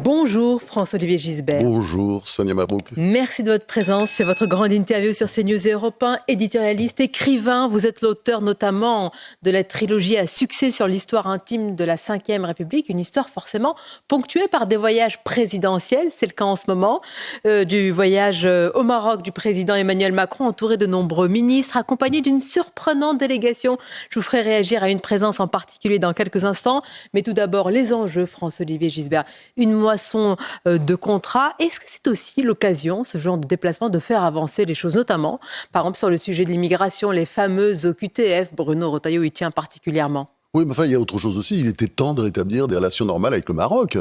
Bonjour François-Olivier Gisbert. Bonjour Sonia Mabrouk. Merci de votre présence. C'est votre grande interview sur CNews et Europe 1. Éditorialiste, écrivain, vous êtes l'auteur notamment de la trilogie à succès sur l'histoire intime de la Ve République. Une histoire forcément ponctuée par des voyages présidentiels. C'est le cas en ce moment. Du voyage au Maroc du président Emmanuel Macron, entouré de nombreux ministres, accompagné d'une surprenante délégation. Je vous ferai réagir à une présence en particulier dans quelques instants. Mais tout d'abord, les enjeux, François-Olivier Gisbert. Une moisson de contrats. Est-ce que c'est aussi l'occasion, ce genre de déplacement, de faire avancer les choses, notamment, par exemple, sur le sujet de l'immigration, les fameuses OQTF, Bruno Retailleau y tient particulièrement. Oui, mais enfin, il y a autre chose aussi. Il était temps de rétablir des relations normales avec le Maroc.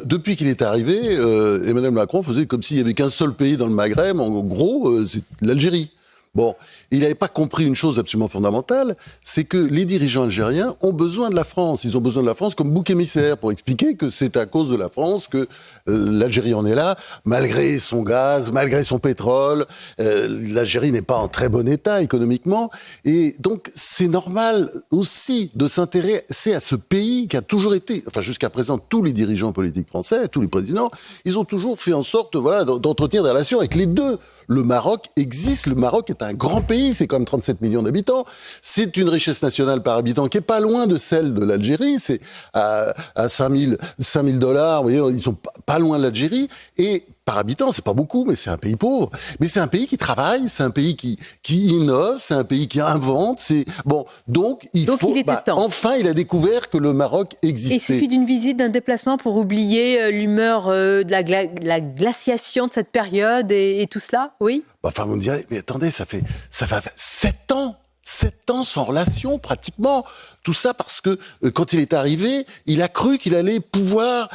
Depuis qu'il est arrivé, Emmanuel Macron faisait comme s'il n'y avait qu'un seul pays dans le Maghreb, en gros, c'est l'Algérie. Bon, il n'avait pas compris une chose absolument fondamentale, c'est que les dirigeants algériens ont besoin de la France. Ils ont besoin de la France comme bouc émissaire pour expliquer que c'est à cause de la France que l'Algérie en est là, malgré son gaz, malgré son pétrole. L'Algérie n'est pas en très bon état économiquement. Et donc, c'est normal aussi de s'intéresser à ce pays qui a toujours été, enfin jusqu'à présent, tous les dirigeants politiques français, tous les présidents, ils ont toujours fait en sorte d'entretenir des relations avec les deux. Le Maroc existe, le Maroc est un grand pays, c'est quand même 37 millions d'habitants, c'est une richesse nationale par habitant qui est pas loin de celle de l'Algérie, c'est à 5 000 $, vous voyez, ils sont pas loin de l'Algérie, et par habitant, c'est pas beaucoup, mais c'est un pays pauvre. Mais c'est un pays qui travaille, c'est un pays qui innove, c'est un pays qui invente. Donc il était temps. Enfin, il a découvert que le Maroc existait. Il suffit d'une visite, d'un déplacement pour oublier l'humeur de la glaciation de cette période et tout cela, oui. Enfin, vous me direz, mais attendez, ça fait 7 ans. 7 ans sans relation, pratiquement. Tout ça parce que, quand il est arrivé, il a cru qu'il allait pouvoir,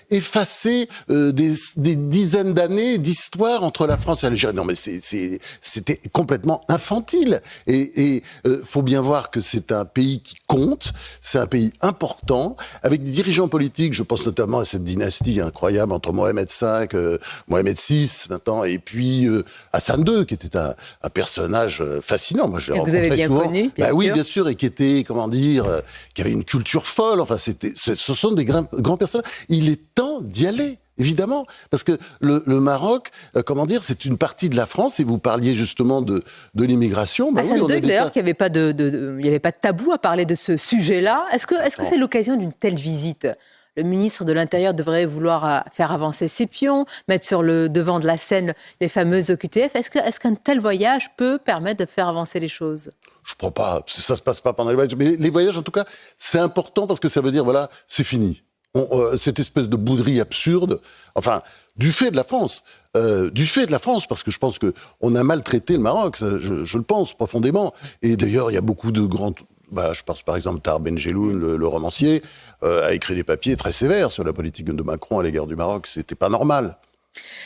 effacer des dizaines d'années d'histoire entre la France et l'Algérie. Non, mais c'était complètement infantile. Et faut bien voir que c'est un pays qui compte, c'est un pays important, avec des dirigeants politiques, je pense notamment à cette dynastie incroyable entre Mohamed V, Mohamed VI maintenant, et puis Hassan II, qui était un personnage fascinant. Moi, je l'ai rencontré vous avez bien souvent. connu, bien sûr. Oui, bien sûr, et qui était, qui avait une culture folle. Enfin, ce sont des grands personnages. Il est temps d'y aller, évidemment, parce que le Maroc, c'est une partie de la France. Et vous parliez justement de l'immigration. Hassan II, d'ailleurs, qu'il n'y avait pas de tabou à parler de ce sujet-là. Est-ce que c'est l'occasion d'une telle visite ? Le ministre de l'Intérieur devrait vouloir faire avancer ses pions, mettre sur le devant de la scène les fameuses OQTF. Est-ce qu'un tel voyage peut permettre de faire avancer les choses ? Je ne crois pas. Ça ne se passe pas pendant les voyages. Mais les voyages, en tout cas, c'est important parce que ça veut dire, voilà, c'est fini. Cette espèce de bouderie absurde, enfin, du fait de la France, parce que je pense qu'on a maltraité le Maroc, je le pense profondément. Et d'ailleurs, il y a beaucoup de grands... je pense par exemple Tahar Ben Jelloun, le romancier, a écrit des papiers très sévères sur la politique de Macron à l'égard du Maroc. C'était pas normal.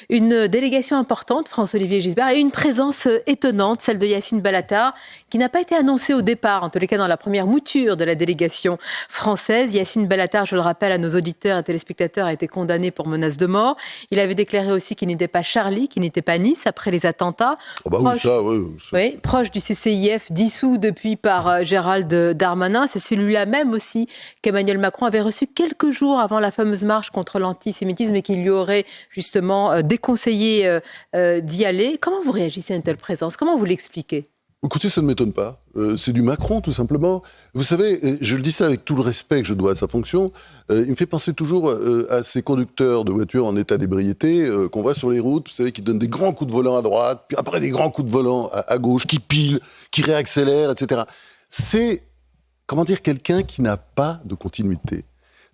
Une délégation importante, François-Olivier Gisbert, et une présence étonnante, celle de Yacine Bellatar, qui n'a pas été annoncée au départ, en tous les cas dans la première mouture de la délégation française. Yacine Bellatar, je le rappelle à nos auditeurs et téléspectateurs, a été condamné pour menace de mort. Il avait déclaré aussi qu'il n'était pas Charlie, qu'il n'était pas Nice après les attentats. Proche du CCIF, dissous depuis par Gérald Darmanin. C'est celui-là même aussi qu'Emmanuel Macron avait reçu quelques jours avant la fameuse marche contre l'antisémitisme et qui lui aurait justement déconseillé d'y aller. Comment vous réagissez à une telle présence ? Comment vous l'expliquez ? Écoutez, ça ne m'étonne pas. C'est du Macron, tout simplement. Vous savez, je le dis ça avec tout le respect que je dois à sa fonction, il me fait penser toujours à ces conducteurs de voitures en état d'ébriété qu'on voit sur les routes, vous savez, qui donnent des grands coups de volant à droite, puis après des grands coups de volant à gauche, qui pilent, qui réaccélèrent, etc. C'est, quelqu'un qui n'a pas de continuité.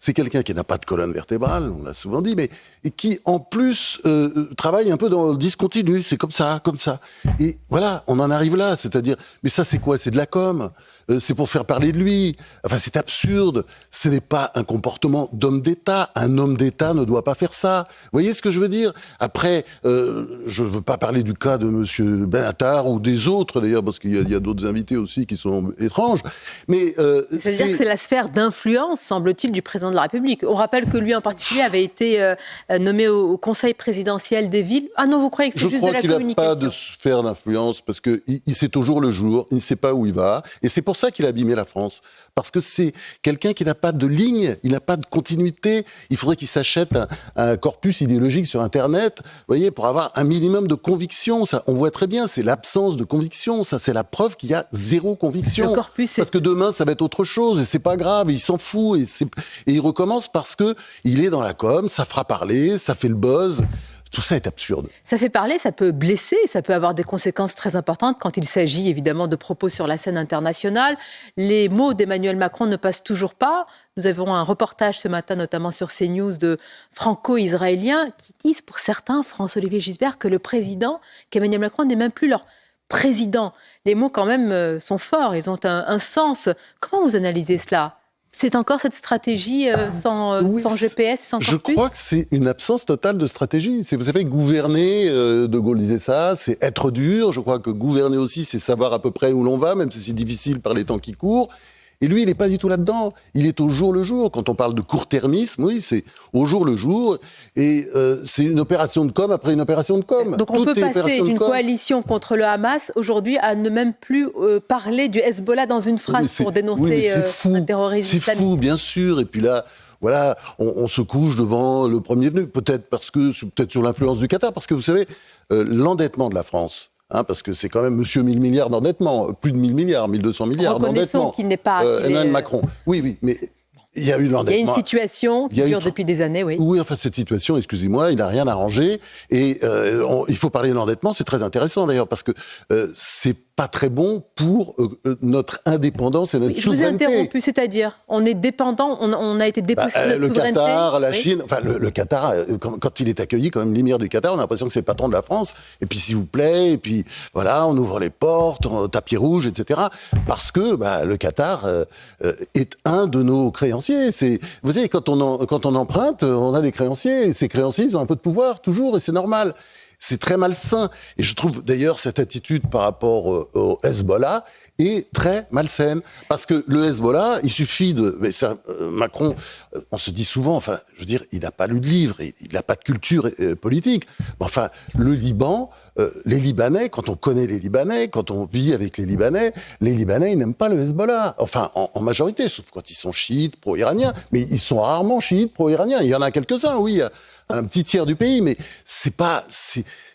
C'est quelqu'un qui n'a pas de colonne vertébrale, on l'a souvent dit, mais et qui, en plus, travaille un peu dans le discontinu. C'est comme ça. Et voilà, on en arrive là. C'est-à-dire, mais ça, c'est quoi ? C'est de la com. C'est pour faire parler de lui. Enfin, c'est absurde. Ce n'est pas un comportement d'homme d'État. Un homme d'État ne doit pas faire ça. Vous voyez ce que je veux dire ? Après, je ne veux pas parler du cas de M. Bellatar ou des autres, d'ailleurs, parce qu'il y a d'autres invités aussi qui sont étranges. Mais c'est-à-dire que c'est la sphère d'influence, semble-t-il, du président de la République. On rappelle que lui, en particulier, avait été nommé au Conseil présidentiel des villes. Ah non, vous croyez que c'est juste de la communication ? Je crois qu'il n'a pas de sphère d'influence, parce qu'il sait toujours le jour, il ne sait pas où il va. Et c'est pour ça qu'il a abîmé la France. Parce que c'est quelqu'un qui n'a pas de ligne, il n'a pas de continuité. Il faudrait qu'il s'achète un corpus idéologique sur Internet, vous voyez, pour avoir un minimum de conviction. Ça, on voit très bien, c'est l'absence de conviction. Ça, c'est la preuve qu'il y a zéro conviction. Le corpus, parce que demain, ça va être autre chose et c'est pas grave. Et il s'en fout et il recommence parce que il est dans la com, ça fera parler, ça fait le buzz. Tout ça est absurde. Ça fait parler, ça peut blesser, ça peut avoir des conséquences très importantes quand il s'agit évidemment de propos sur la scène internationale. Les mots d'Emmanuel Macron ne passent toujours pas. Nous avons un reportage ce matin, notamment sur CNews, de franco-israéliens qui disent pour certains, François-Olivier Gisbert, qu'Emmanuel Macron n'est même plus leur président. Les mots quand même sont forts, ils ont un sens. Comment vous analysez cela ? C'est encore cette stratégie sans GPS, sans corpus ? Je crois que c'est une absence totale de stratégie. Vous savez, gouverner, De Gaulle disait ça, c'est être dur. Je crois que gouverner aussi, c'est savoir à peu près où l'on va, même si c'est difficile par les temps qui courent. Et lui, il n'est pas du tout là-dedans. Il est au jour le jour. Quand on parle de court-termisme, oui, c'est au jour le jour. Et c'est une opération de com après une opération de com. Donc on peut passer d'une coalition contre le Hamas aujourd'hui à ne même plus parler du Hezbollah dans une phrase pour dénoncer un terrorisme islamiste. C'est fou, bien sûr. Et puis là, voilà, on se couche devant le premier venu. Peut-être sur l'influence du Qatar. Parce que vous savez, l'endettement de la France... parce que c'est quand même monsieur 1000 milliards d'endettement, plus de 1000 milliards, 1200 milliards d'endettement. Reconnaissons qu'il n'est pas... Emmanuel Macron. Oui, mais il y a eu l'endettement. Il y a une situation qui dure depuis des années, oui. Oui, enfin, cette situation, excusez-moi, il n'a rien arrangé. Et il faut parler de l'endettement, c'est très intéressant d'ailleurs, parce que c'est pas très bon pour notre indépendance et notre souveraineté. Je vous ai interrompu, c'est-à-dire, on est dépendant, on a été dépossédé de notre souveraineté. Le Qatar, la Chine, enfin le Qatar, quand il est accueilli comme l'émir du Qatar, on a l'impression que c'est le patron de la France, et puis s'il vous plaît, et puis voilà, on ouvre les portes, on tapis rouge, etc. Parce que le Qatar est un de nos créanciers. Vous savez, quand on emprunte, on a des créanciers, et ces créanciers, ils ont un peu de pouvoir, toujours, et c'est normal. C'est très malsain. Et je trouve d'ailleurs cette attitude par rapport au Hezbollah est très malsaine. Parce que le Hezbollah, il suffit de... Mais ça, Macron, on se dit souvent, enfin, je veux dire, il n'a pas lu de livre, il n'a pas de culture politique. Mais enfin, le Liban, les Libanais, quand on connaît les Libanais, quand on vit avec les Libanais, ils n'aiment pas le Hezbollah. Enfin, en majorité, sauf quand ils sont chiites, pro-iraniens. Mais ils sont rarement chiites, pro-iraniens. Il y en a quelques-uns, oui, un petit tiers du pays, mais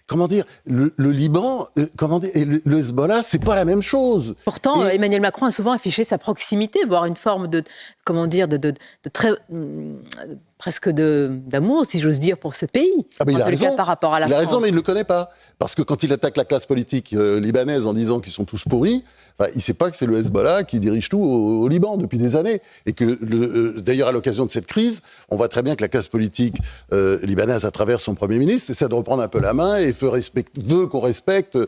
comment dire, le Liban, et le Hezbollah, c'est pas la même chose. Pourtant, Emmanuel Macron a souvent affiché sa proximité, voire une forme de très, presque d'amour, si j'ose dire, pour ce pays. Il a raison. Par rapport à la France. Il a raison, mais il ne le connaît pas. Parce que quand il attaque la classe politique libanaise en disant qu'ils sont tous pourris, il ne sait pas que c'est le Hezbollah qui dirige tout au Liban depuis des années. Et que, d'ailleurs, à l'occasion de cette crise, on voit très bien que la classe politique libanaise, à travers son Premier ministre, essaie de reprendre un peu la main et veut qu'on respecte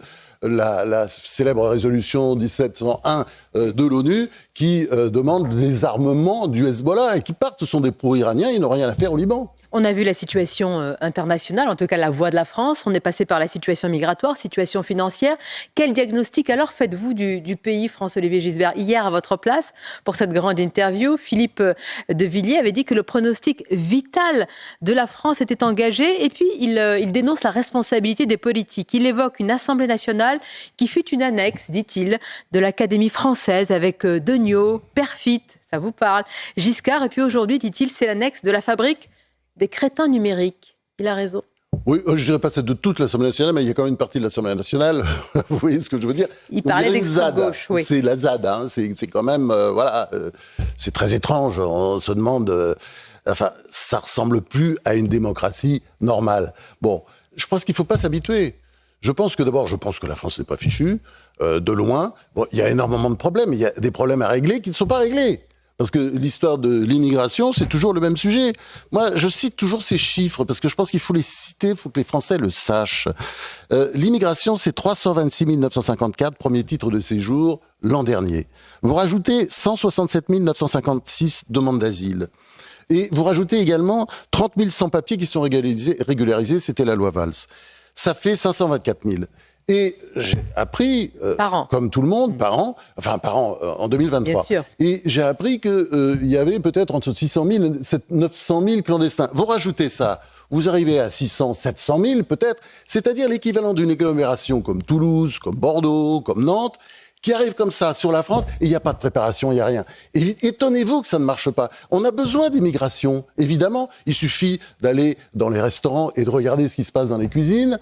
la célèbre résolution 1701 de l'ONU qui demande le désarmement du Hezbollah et qui partent. Ce sont des pro-iraniens, ils n'ont rien à faire au Liban. On a vu la situation internationale, en tout cas la voix de la France. On est passé par la situation migratoire, situation financière. Quel diagnostic alors faites-vous du pays, François-Olivier Gisbert ? Hier, à votre place, pour cette grande interview, Philippe de Villiers avait dit que le pronostic vital de la France était engagé. Et puis, il dénonce la responsabilité des politiques. Il évoque une Assemblée nationale qui fut une annexe, dit-il, de l'Académie française avec Degnaud, Perfit, ça vous parle, Giscard. Et puis aujourd'hui, dit-il, c'est l'annexe de la fabrique des crétins numériques. Il a raison. Oui, je ne dirais pas celle de toute l'Assemblée nationale, mais il y a quand même une partie de l'Assemblée nationale. Vous voyez ce que je veux dire ? Il parlait d'extrême gauche, oui. C'est la ZAD, c'est quand même... c'est très étrange. On se demande... ça ressemble plus à une démocratie normale. Bon, je pense qu'il ne faut pas s'habituer. Je pense que la France n'est pas fichue, de loin. Bon, il y a énormément de problèmes. Il y a des problèmes à régler qui ne sont pas réglés. Parce que l'histoire de l'immigration, c'est toujours le même sujet. Moi, je cite toujours ces chiffres, parce que je pense qu'il faut les citer, il faut que les Français le sachent. L'immigration, c'est 326 954, premier titre de séjour, l'an dernier. Vous rajoutez 167 956 demandes d'asile. Et vous rajoutez également 30 000 sans-papiers qui sont régularisés, c'était la loi Valls. Ça fait 524 000. Et j'ai appris, comme tout le monde, par an, en 2023. Bien sûr. Et j'ai appris qu'il y avait peut-être entre 600 000 et 900 000 clandestins. Vous rajoutez ça, vous arrivez à 600, 700 000 peut-être, c'est-à-dire l'équivalent d'une agglomération comme Toulouse, comme Bordeaux, comme Nantes, qui arrive comme ça sur la France, et il n'y a pas de préparation, il n'y a rien. Étonnez-vous que ça ne marche pas. On a besoin d'immigration, évidemment. Il suffit d'aller dans les restaurants et de regarder ce qui se passe dans les cuisines.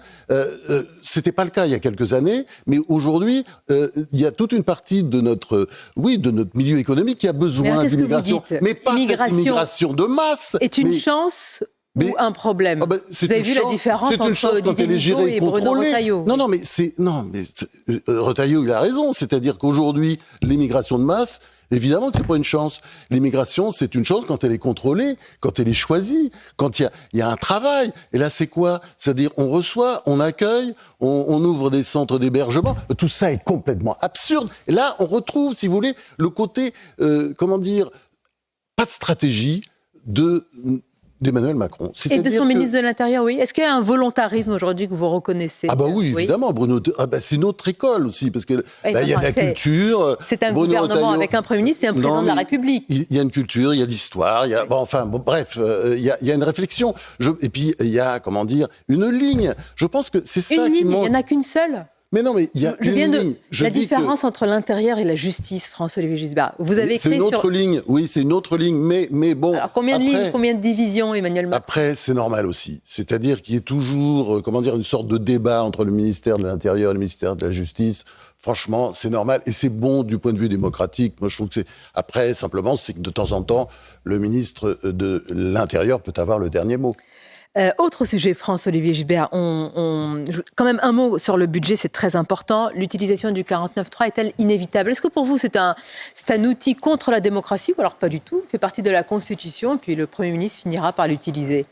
C'était pas le cas il y a quelques années, mais aujourd'hui, il y a toute une partie de notre milieu économique qui a besoin d'immigration. Mais pas cette immigration de masse. Est une chance ou un problème? Vous avez vu la différence entre Didier Migaud et Bruno Retailleau? Non, mais Retailleau, il a raison. C'est-à-dire qu'aujourd'hui, l'immigration de masse, évidemment que c'est pas une chance. L'immigration, c'est une chance quand elle est contrôlée, quand elle est choisie, quand il y a un travail. Et là, c'est quoi? C'est-à-dire, on reçoit, on accueille, on ouvre des centres d'hébergement. Tout ça est complètement absurde. Et là, on retrouve, si vous voulez, le côté, pas de stratégie d'Emmanuel Macron. Et de son ministre de l'Intérieur, oui. Est-ce qu'il y a un volontarisme aujourd'hui que vous reconnaissez? Oui, évidemment. Bruno, c'est notre école aussi, parce que il y a de la culture. C'est un gouvernement avec un Premier ministre et un président de la République. Il y a une culture, il y a de l'histoire, bref, il y a une réflexion. Et puis, il y a, une ligne. Je pense que c'est ça qui manque. Il n'y en a qu'une seule. Mais non, mais il y a une ligne. La différence entre l'intérieur et la justice, François-Olivier Gisbert. Vous avez écrit c'est une autre ligne. Oui, c'est une autre ligne. Mais bon. Alors combien de lignes, combien de divisions, Emmanuel Macron? Après, c'est normal aussi. C'est-à-dire qu'il y ait toujours, une sorte de débat entre le ministère de l'Intérieur et le ministère de la Justice. Franchement, c'est normal et c'est bon du point de vue démocratique. Moi, je trouve que c'est. Après, simplement, c'est que de temps en temps, le ministre de l'Intérieur peut avoir le dernier mot. Autre sujet, François-Olivier Gisbert, quand même un mot sur le budget, c'est très important. L'utilisation du 49.3 est-elle inévitable? Est-ce que pour vous, c'est un outil contre la démocratie ou alors pas du tout? Il fait partie de la Constitution et puis le Premier ministre finira par l'utiliser.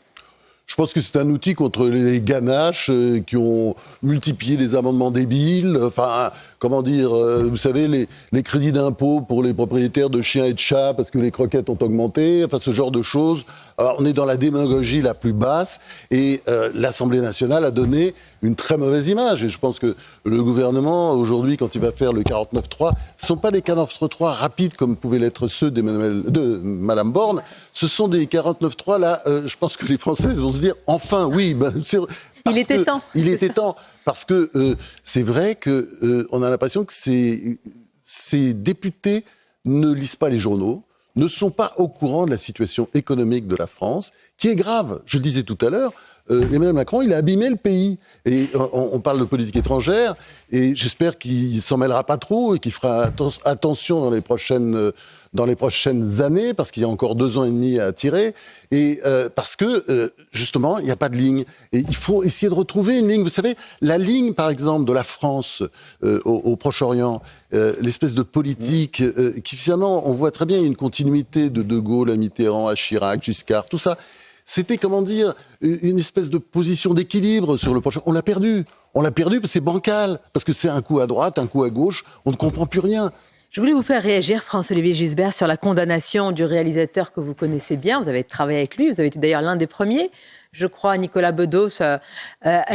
Je pense que c'est un outil contre les ganaches qui ont multiplié des amendements débiles. Vous savez, les crédits d'impôt pour les propriétaires de chiens et de chats parce que les croquettes ont augmenté. Ce genre de choses. Alors, on est dans la démagogie la plus basse et l'Assemblée nationale a donné une très mauvaise image. Et je pense que le gouvernement, aujourd'hui, quand il va faire le 49.3, ce ne sont pas des 49.3 rapides comme pouvaient l'être ceux de Madame Borne. Ce sont des 49.3, là, je pense que les Français vont se dire, enfin, oui, il était temps. Il était temps, parce que c'est vrai qu'on a l'impression que ces députés ne lisent pas les journaux, ne sont pas au courant de la situation économique de la France, qui est grave. Je le disais tout à l'heure, Emmanuel Macron, il a abîmé le pays. Et on parle de politique étrangère, et j'espère qu'il s'en mêlera pas trop et qu'il fera attention dans les prochaines années, parce qu'il y a encore 2 ans et demi à tirer, et parce que, justement, il n'y a pas de ligne. Et il faut essayer de retrouver une ligne. Vous savez, la ligne, par exemple, de la France au Proche-Orient, l'espèce de politique qui, finalement, on voit très bien, il y a une continuité de Gaulle à Mitterrand, à Chirac, Giscard, tout ça. C'était, une espèce de position d'équilibre sur le Proche-Orient. On l'a perdu. On l'a perdu parce que c'est bancal, parce que c'est un coup à droite, un coup à gauche, on ne comprend plus rien. Je voulais vous faire réagir, François-Olivier Gisbert, sur la condamnation du réalisateur que vous connaissez bien. Vous avez travaillé avec lui, vous avez été d'ailleurs l'un des premiers, je crois, Nicolas Bedos, à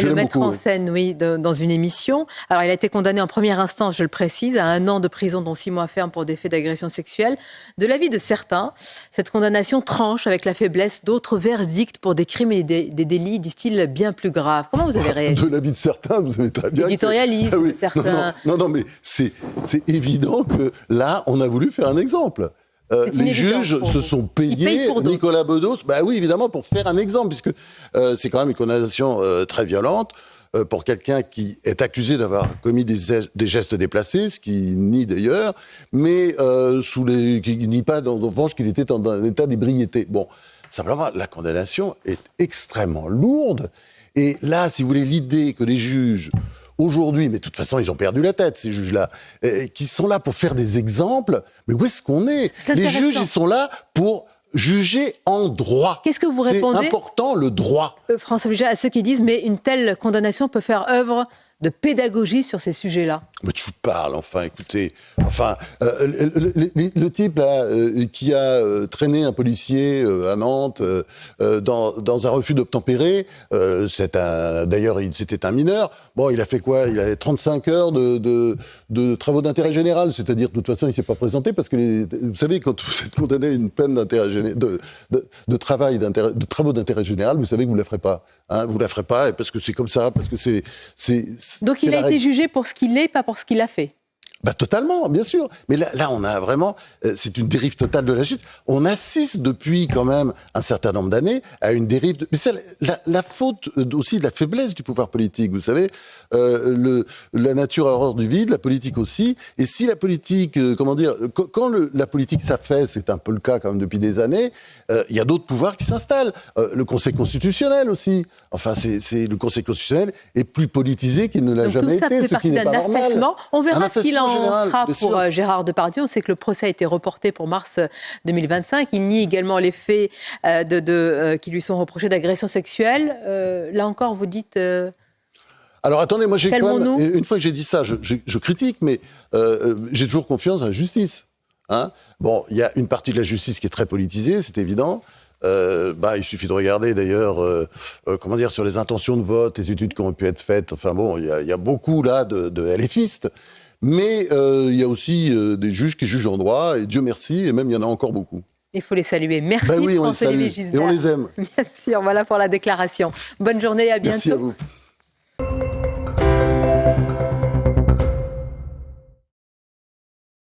le mettre en scène, dans une émission. Alors, il a été condamné en première instance, je le précise, à 1 an de prison, dont 6 mois ferme pour des faits d'agression sexuelle. De l'avis de certains, cette condamnation tranche avec la faiblesse d'autres verdicts pour des crimes et des délits, disent-ils, bien plus graves. Comment vous avez réagi? De l'avis de certains, vous savez très bien. Éditorialiste, certains. Non, mais c'est évident que là, on a voulu faire un exemple. Les juges se sont payés, Nicolas Bedos, oui, évidemment, pour faire un exemple, puisque c'est quand même une condamnation très violente pour quelqu'un qui est accusé d'avoir commis des gestes déplacés, ce qu'il nie d'ailleurs, mais qui nie pas, en revanche, qu'il était dans un état d'ébriété. Bon, simplement, la condamnation est extrêmement lourde, et là, si vous voulez, l'idée que les juges aujourd'hui, mais de toute façon, ils ont perdu la tête, ces juges-là, qui sont là pour faire des exemples. Mais où est-ce qu'on est? Les juges, ils sont là pour juger en droit. Qu'est-ce que vous répondez? C'est important, le droit. François Olivier, à ceux qui disent, mais une telle condamnation peut faire œuvre de pédagogie sur ces sujets-là. Mais tu parles, écoutez. Le type là, qui a traîné un policier à Nantes dans un refus d'obtempérer, d'ailleurs, c'était un mineur. Bon, il a fait quoi? Il a 35 heures de travaux d'intérêt général. C'est-à-dire, de toute façon, il ne s'est pas présenté parce que, vous savez, quand vous êtes condamné à une peine de travaux d'intérêt général, vous savez que vous ne la ferez pas. Vous ne la ferez pas parce que c'est comme ça, parce que c'est Donc il a été jugé pour ce qu'il est, pas pour ce qu'il a fait. Bah totalement, bien sûr. Mais là, on a vraiment, c'est une dérive totale de la justice. On assiste depuis quand même un certain nombre d'années à une dérive. Mais c'est la faute aussi de la faiblesse du pouvoir politique. Vous savez, la nature a horreur du vide, la politique aussi. Et si la politique, quand la politique s'affaisse, c'est un peu le cas quand même depuis des années, il y a d'autres pouvoirs qui s'installent. Le Conseil constitutionnel aussi. Enfin, le Conseil constitutionnel est plus politisé qu'il ne l'a jamais été, ce qui n'est pas normal. On verra ce qu'il en sera pour Gérard Depardieu. On sait que le procès a été reporté pour mars 2025. Il nie également les faits qui lui sont reprochés d'agression sexuelle. Là encore, vous dites... Alors attendez, moi j'ai quand même, une fois que j'ai dit ça, je critique, mais j'ai toujours confiance dans la justice. Hein, bon, il y a une partie de la justice qui est très politisée, c'est évident. Il suffit de regarder d'ailleurs, sur les intentions de vote, les études qui ont pu être faites. Enfin bon, il y a beaucoup là de LFistes. Mais il y a aussi des juges qui jugent en droit, et Dieu merci, et même il y en a encore beaucoup. Il faut les saluer. Merci oui, François-Olivier Gisbert. Et on les aime. Bien sûr, voilà pour la déclaration. Bonne journée, à bientôt. Merci à vous.